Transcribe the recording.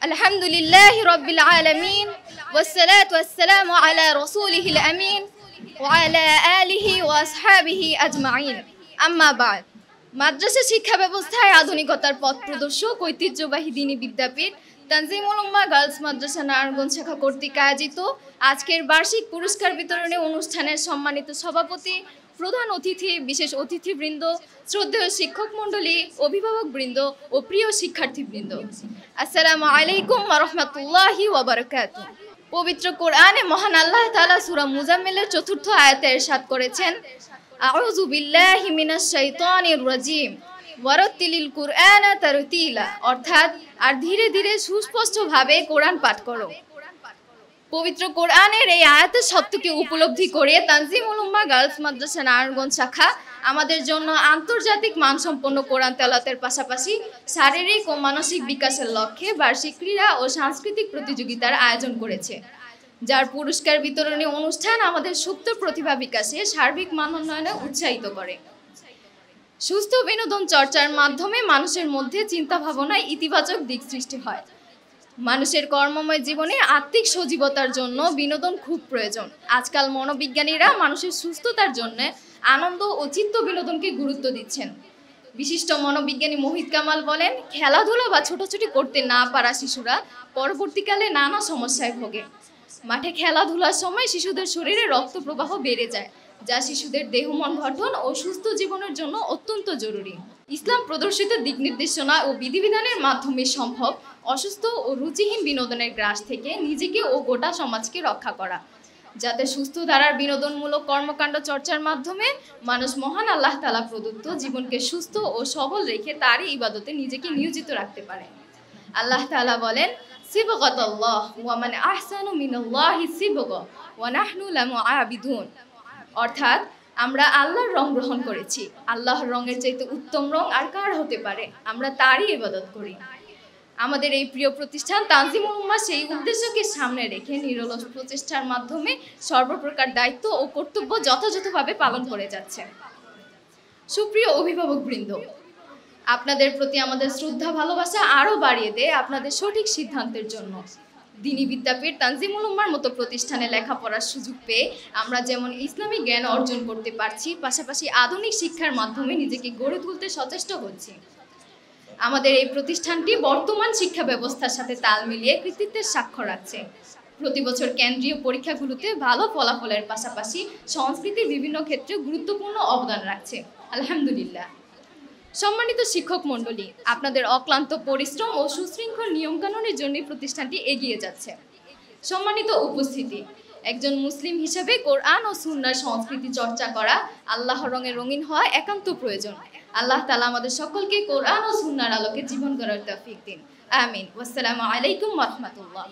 আলহামদুলিল্লাহি রাব্বিল আলামিন ওয়াসসালাতু ওয়াসসালামু আলা রাসূলিহিল আমিন ওয়া আলা আলিহি ওয়া আসহাবিহি আজমাইন। আম্মা বাদ। মাদ্রাসা শিক্ষা ব্যবস্থায় আধুনিকতার পথ প্রদর্শক ঐতিহ্যবাহী দ্বীনি বিদ্যাপীঠ তানজিমুল উম্মাহ গার্লস মাদ্রাসা নারায়ণগঞ্জ শাখা কর্তৃক আয়োজিত আজকের বার্ষিক পুরস্কার বিতরণী অনুষ্ঠানের সম্মানিত সভাপতি, প্রধান অতিথি, বিশেষ অতিথিবৃন্দ, শ্রদ্ধেয় শিক্ষক মণ্ডলী, অভিভাবকবৃন্দ ও প্রিয় শিক্ষার্থীবৃন্দ, আসসালামু আলাইকুম ওয়া রাহমাতুল্লাহি ওয়া বারাকাতুহু। পবিত্র কোরআনে মহান আল্লাহ তাআলা সূরা মুজাম্মিলের ৪র্থ আয়াতে ইরশাদ করেছেন, আউযু বিল্লাহি মিনাশ শাইতানির রাজিম ওয়ারাত্তিলিল কুরআনা তারতিলা, অর্থাৎ আর ধীরে ধীরে সুস্পষ্টভাবে কোরআন পাঠ করো। পবিত্র কোরআনের এই আয়াতের সত্যকে উপলব্ধি করে তানজিমুল উম্মাহ গার্লস মাদ্রাসা নারায়ণগঞ্জ শাখা আমাদের জন্য আন্তর্জাতিক মানসম্পন্ন কোরআন তেলাওয়াতের পাশাপাশি শারীরিক ও মানসিক বিকাশের লক্ষ্যে বার্ষিক ক্রীড়া ও সাংস্কৃতিক প্রতিযোগিতার আয়োজন করেছে, যার পুরস্কার বিতরণী অনুষ্ঠান আমাদের সুপ্ত প্রতিভা বিকাশে সার্বিক মানোন্নয়নে উৎসাহিত করে। সুস্থ বিনোদন চর্চার মাধ্যমে মানুষের মধ্যে চিন্তা ভাবনায় ইতিবাচক দিক সৃষ্টি হয়। মানুষের কর্মময় জীবনে আত্মিক সজীবতার জন্য বিনোদন খুব প্রয়োজন। আজকাল মনোবিজ্ঞানীরা মানুষের সুস্থতার জন্য আনন্দ ও চিত্ত বিনোদনকে গুরুত্ব দিচ্ছেন। বিশিষ্ট মনোবিজ্ঞানী মোহিত কামাল বলেন, খেলাধুলা বা ছোটাছুটি করতে না পারা শিশুরা পরবর্তীকালে নানা সমস্যায় ভোগে। মাঠে খেলাধুলার সময় শিশুদের শরীরে রক্ত প্রবাহ বেড়ে যায়, যা শিশুদের দেহমন গঠন ও সুস্থ জীবনের জন্য অত্যন্ত জরুরি। ইসলাম প্রদর্শিত দিক নির্দেশনা ও বিধিবিধানের মাধ্যমে সম্ভব অসুস্থ ও রুচিহীন বিনোদনের গ্রাস থেকে নিজেকে ও গোটা সমাজকে রক্ষা করা, যাতে সুস্থ ধারার বিনোদনমূলক কর্মকাণ্ড চর্চার মাধ্যমে মানুষ মহান আল্লাহ তাআলা প্রদত্ত জীবনকে সুস্থ ও সবল রেখে তারই ইবাদতে নিজেকে নিয়োজিত রাখতে পারে। আল্লাহ তাআলা বলেন, সিবগাতাল্লাহ ওয়া মান আহসানু মিনাল্লাহি সিবগা ওয়া নাহনু লাহু আবিদুন, অর্থাৎ আমরা আল্লাহর রং গ্রহণ করেছি, আল্লাহর রঙের চাইতে উত্তম রং আর কার হতে পারে, আমরা তারই ইবাদত করি। আমাদের এই প্রিয় প্রতিষ্ঠান তানজিমুল উম্মাহ সেই উদ্দেশ্যকে সামনে রেখে নিরলস প্রচেষ্টার মাধ্যমে সর্বপ্রকার দায়িত্ব ও কর্তব্য যথাযথভাবে পালন করে যাচ্ছে। সুপ্রিয় অভিভাবকবৃন্দ, আপনাদের প্রতি আমাদের শ্রদ্ধা ভালোবাসা আরও বাড়িয়ে দেয় আপনাদের সঠিক সিদ্ধান্তের জন্য। দ্বীনি বিদ্যাপীঠ তানজিমুল উম্মাহর মতো প্রতিষ্ঠানে লেখাপড়ার সুযোগ পেয়ে আমরা যেমন ইসলামিক জ্ঞান অর্জন করতে পারছি, পাশাপাশি আধুনিক শিক্ষার মাধ্যমে নিজেকে গড়ে তুলতে সচেষ্ট হচ্ছি। আমাদের এই প্রতিষ্ঠানটি বর্তমান শিক্ষা ব্যবস্থার সাথে তাল মিলিয়ে কৃতিত্বের স্বাক্ষর রাখছে। প্রতি বছর কেন্দ্রীয় পরীক্ষাগুলোতে ভালো ফলাফলের পাশাপাশি সংস্কৃতির বিভিন্ন ক্ষেত্রে গুরুত্বপূর্ণ অবদান রাখছে, আলহামদুলিল্লাহ। সম্মানিত শিক্ষক মণ্ডলী, আপনাদের অক্লান্ত পরিশ্রম ও সুশৃঙ্খল নিয়মকানুনের জন্য প্রতিষ্ঠানটি এগিয়ে যাচ্ছে। সম্মানিত উপস্থিতি, একজন মুসলিম হিসেবে কোরআন ও সুন্নাহর সংস্কৃতি চর্চা করা, আল্লাহর রঙে রঙিন হওয়া একান্ত প্রয়োজন। আল্লাহ তাআলা আমাদের সকলকে কোরআন ও সুন্নাহর আলোকে জীবন গড়ার তৌফিক দিন। আমিন। ওয়াসসালামু আলাইকুম ওয়া রাহমাতুল্লাহ।